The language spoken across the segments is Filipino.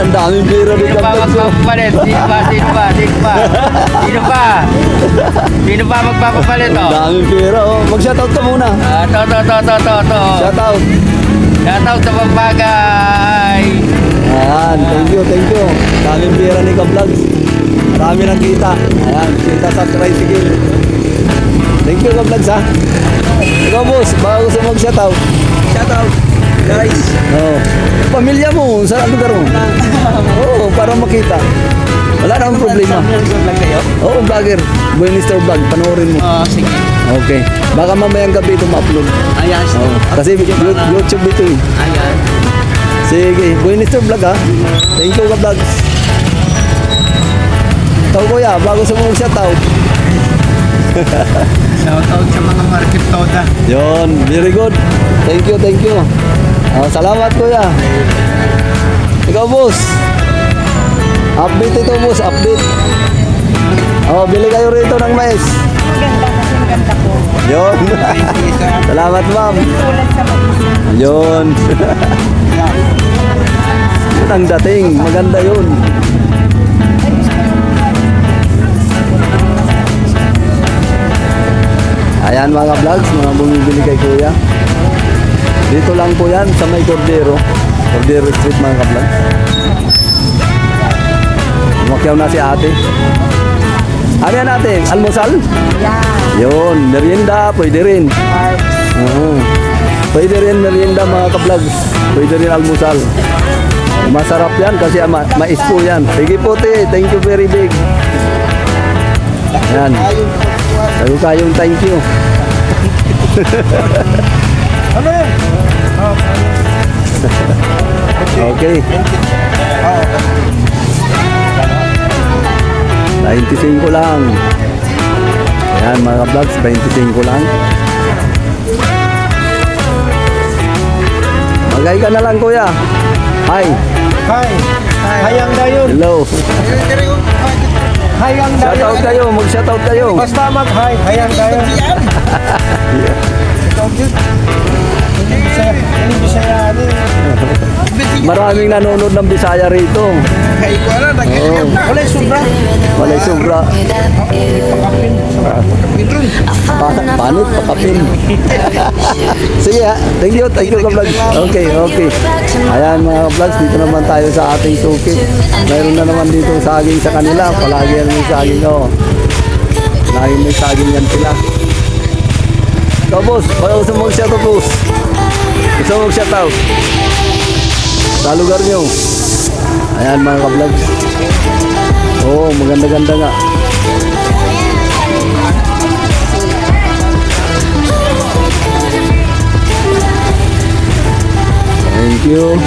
Ang daming pera ni Sino pa Kablags. magpapapalit? Sino pa? Sino pa? Sino pa? Sino pa? Sino pa magpapapalit Ang oh? daming pera oh. Mag-shoutout ka muna. To. Shoutout. Shoutout sa Pampagay. Ayan, thank you. Daming pera ni Kablags. Marami nang kita. Ayan, kita sa tricycle. Thank you Kablags ha. Ikaw boss, baka gusto mag-shoutout. Shoutout, guys. Oo. Pamilya mo, sa lugar mo. Oo, para makita. Wala namang problema. Vlog kayo? Oo, vlogger. Buenister Vlog, panoorin mo. Sige. Okay. Baka mamayang gabi ito ma-upload. Ayan, Oo. Kasi YouTube ito eh. Ayan. Sige, Buenister Vlog ha. Thank you Kablags. Ikaw kuya, bago sa mga shoutout. Shoutout sa mga market toda. Yon, very good. Thank you. Salamat kuya. Ikaw boss. Update ito boss, update. Bili kayo rito ng mais. Ganda ko. Yon. Salamat ma'am. Yon. Yun ang dating, maganda yun. Ayan mga vlogs, mga bumibili kay kuya. Dito lang po yan sa may Cordero Street mga vlogs. Umakyaw na si ate. Ano yan ate? Almusal? Yeah. Yun, merienda, pwede rin. Pwede rin merienda mga ka-vlogs. Pwede rin almusal. Masarap yan kasi mais po yan. Sige po te, thank you very big. Yan. Sayo kayong thank you. Ano yun? Okay. 25 lang. Ayan mga vlogs, 25 lang. Magay ka na lang kuya. Hi. Hi. Hayang dayon. Hello. Hayang Shoutout kayo, mag-shoutout kayo. Basta mag-hi. Hayang dayon. Hindi Bisaya. Maraming nanonood ng Bisaya rito. Oo. Wala sobra. Walay sobra. Paano pakapin? Sige ha. Thank you ka-vlogs. Okay. Ayan mga vlogs, dito naman tayo sa ating suki. Mayroon na naman dito saging sa kanila. Palagi yan may saging oh. Lagi may saging yan sila. Ikaw boss, baka gusto mo mag-shoutout boss. Gusto mo mag-shoutout sa lugar nyo. Ayan mga ka-vlogs. Oo, maganda-ganda nga. Thank you.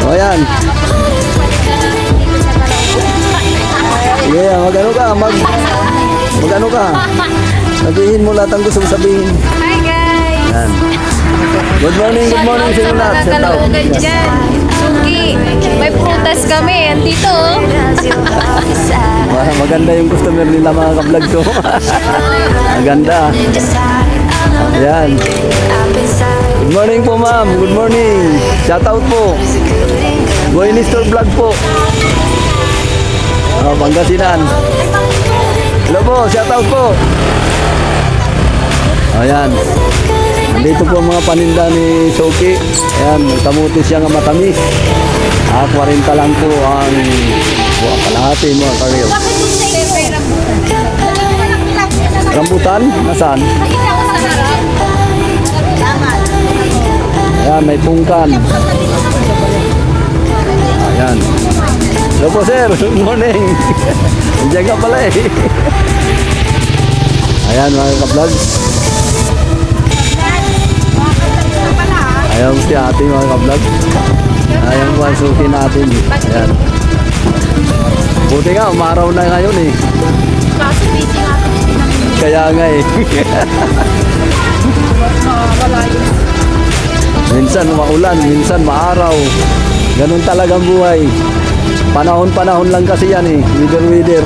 O yan. Yeah, mag-ano ka? Mag-ano ka? Sabihin mo lahat ang gusto mong sabihin. Hi guys! Yan. Good morning sa inyo lahat. Shout out. Mga dyan. Suki, may prutas kami. Andito oh. Maganda yung customer nila mga ka-vlog ko. Maganda. Ayan. Good morning po ma'am. Good morning. Shout out po. Buenister Vlog po. Pangasinan. Hello po. Shout out po. Ayan. Nandito po ang mga paninda ni Soki. Ayan. May kamuti siya nga matamis. 40 lang po ang kalahati mga karyo. Rambutan? Nasaan? Ayan, may pungkan. Ayan. Hello po sir, good morning. Andiyan ka pala eh. Ayan mga ka-vlog. Ayan si ate mga ka-vlog. Ayan po ang suki natin. Ayan. Buti nga, umaraw na ngayon eh. Kaya nga eh. Minsan maulan, minsan maaraw. Ganun talagang buhay. Panahon-panahon lang kasi yan eh. Weather.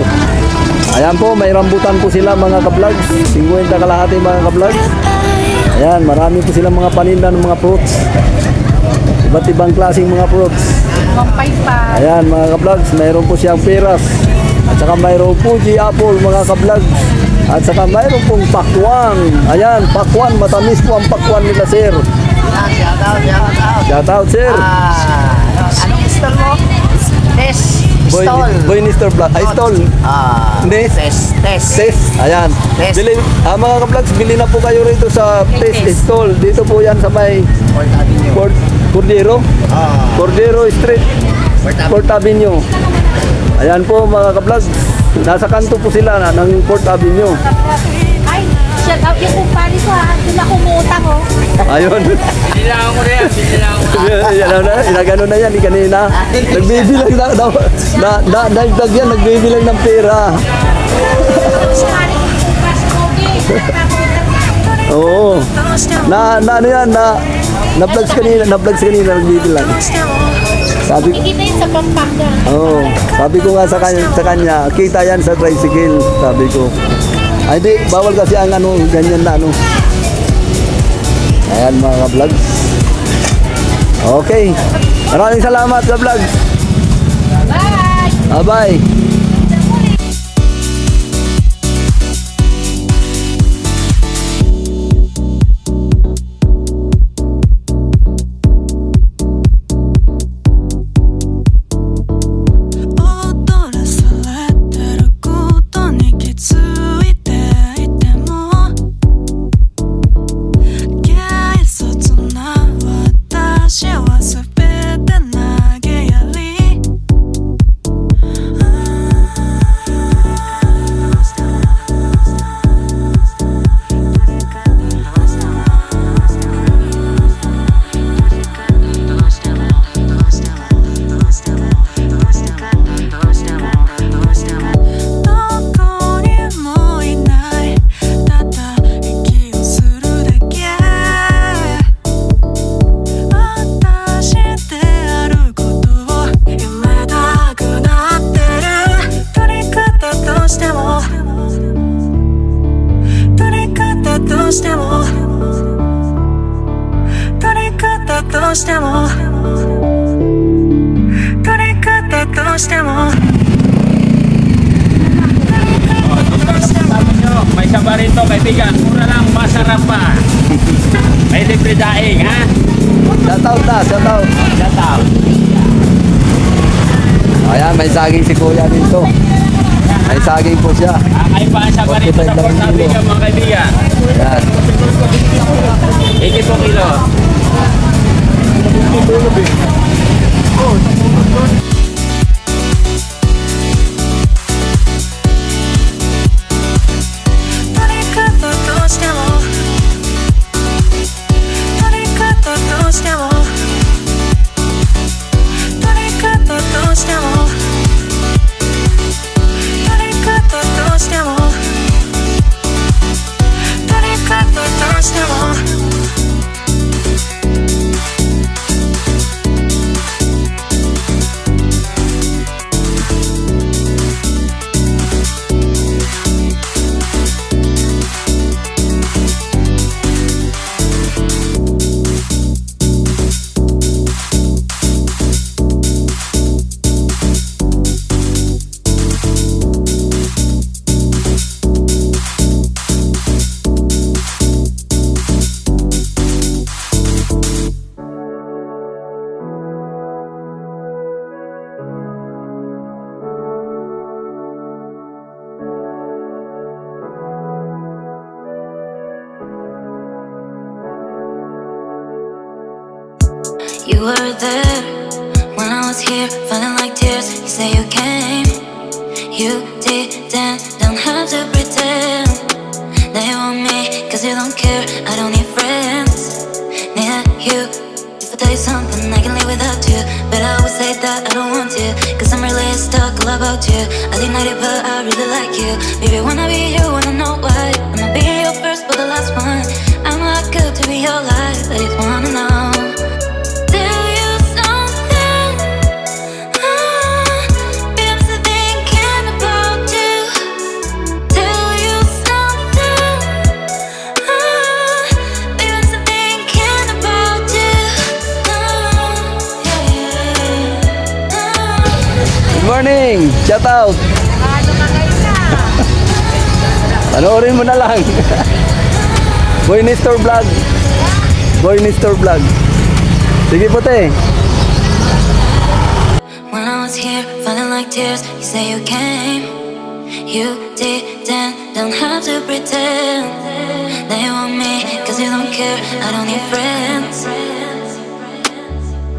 Ayan po, may rambutan po sila mga ka-vlogs. 50 kalahati mga ka-vlogs. Ayan, marami po silang mga paninda ng mga fruits. Iba't ibang klaseng mga fruits. Ayan mga ka-vlogs, mayroon po siyang peras. At saka mayroon Fuji apple mga ka-vlogs. At saka mayroon pong pakwan. Ayan, pakwan, matamis po ang pakwan nila sir. Shout out sir. Anong stall mo? Test. Boy Mr. Black. Ay, stall. Hindi. Test. Test. Ayan. Test. Bili, mga ka-vlogs, bili na po kayo rito sa Test Stall. Dito po yan sa may Cordero. Cordero Street. Port Avenue. Ayan po mga ka-vlogs. Nasa kanto po sila ng Port Avenue. Ay, shout out yung kumpani ko ha. Doon ako umutang oh. Ayun. Binilangan ko na yan. Inagano na yan, kanina. Nagbibilang dagdag yan, nagbibilang ng pera. Oo. Ano yan, na-vlogs kanina, nagbibilang. Sabi, Kita yun sa Pampanga. sabi ko nga sa kanya, kita yan sa tricycle, sabi ko. Ay di, bawal kasi ang ganyan na Ayan mga vlogs. Okay. Maraming salamat sa vlogs. Bye! Bye. May sabar ito, kaibigan. Mura lang, masarap pa. May libre daing, ha? Shout out na, shout out. Shout out. Ayan, may saging si kuya dito. May saging po siya. Kakay pa ang sabar ito sa Port Avenue, mga kaibigan. Ayan. 82 kilo. You were there when I was here, feeling like tears. You say you came, you didn't, don't have to pretend that you want me, cause you don't care. I don't need friends near you. If I tell you something, I can live without you, but I always say that I don't want you, cause I'm really stuck all about you. I deny it, but I really like you. Baby, wanna be you, wanna know why. I'ma be your first but the last one. I'm not good to be your life, I just wanna know. Shout out. Panoorin mo na lang. Boy Nestor Vlog. Boy Nestor Vlog. Sige po, te. When I was here, feeling like tears, you say you came. You didn't, don't have to pretend that you want me, cause you don't care, I don't need friends.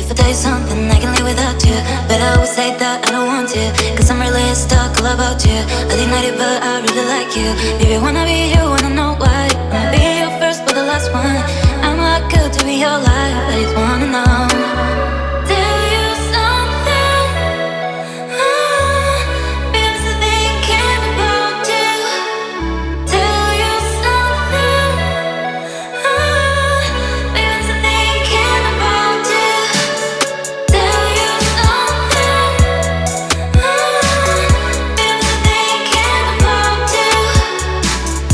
If I tell you something, I can live without you, but I would say that I don't want to, cause I'm really stuck all about you. I deny it, but I really like you. Baby, wanna be you, wanna know why. Wanna be your first, but the last one. I'm not good to be your life, I just wanna know. Tell you something, because I'm thinking about you. Tell you something, because I'm thinking about you. Tell you something, because I'm thinking about you.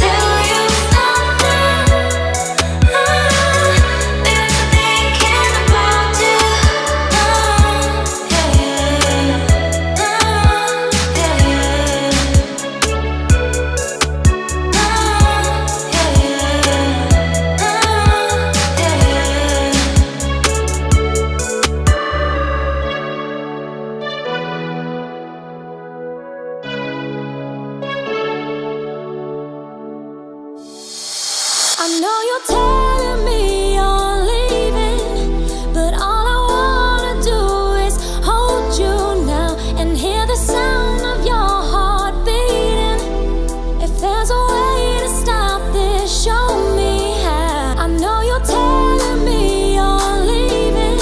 Tell you something, because I'm thinking about you. I know you're telling me you're leaving, but all I wanna do is hold you now and hear the sound of your heart beating. If there's a way to stop this, show me how. I know you're telling me you're leaving,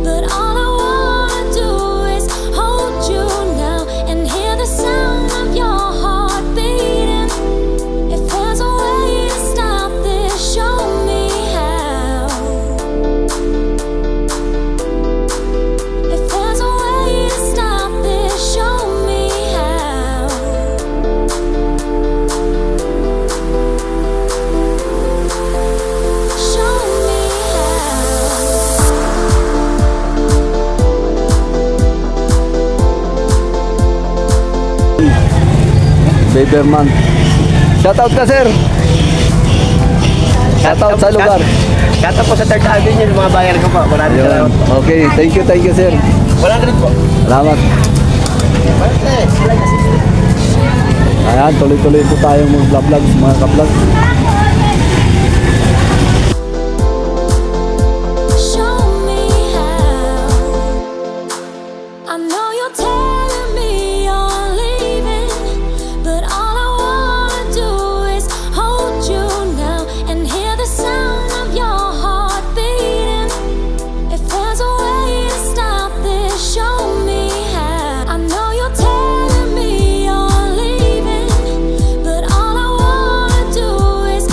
but all I wanna do is hold you now and hear the sound of your heart beating. If there's a way to stop this, show me how. If there's a way to stop this, show me how. Show me Baberman. Shout out ka, sir. Shout out sa lugar. Kata po sa 3rd Avenue, yung mga bayan ko po. Maraming Ayun. salamat po. Okay, thank you, sir. 100 po. Salamat. Ayan, tuloy-tuloy po tayong mag-vlog, mga ka-vlog. Show me how. I know you're telling me you're leaving, but all I wanna do is hold you now and hear the sound of your heart beating. If there's a way to stop this, show me how. I know you're telling me you're leaving, but all I wanna do is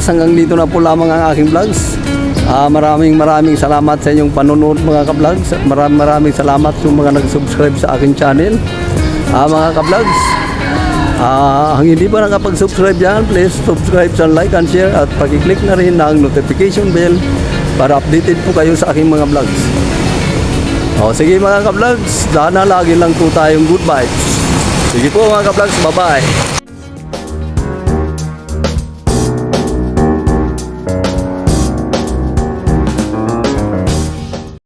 hanggang dito na po lamang ang aking vlogs. Maraming salamat sa inyong panonood mga ka-vlogs. Maraming salamat sa mga nag-subscribe sa aking channel. Mga ka-vlogs, ang hindi pa nakapag-subscribe dyan, please subscribe and like and share at pag-click na rin ng notification bell para updated po kayo sa aking mga vlogs. Sige mga ka-vlogs, sana lagi lang po tayong good vibes. Sige po mga ka-vlogs, bye-bye.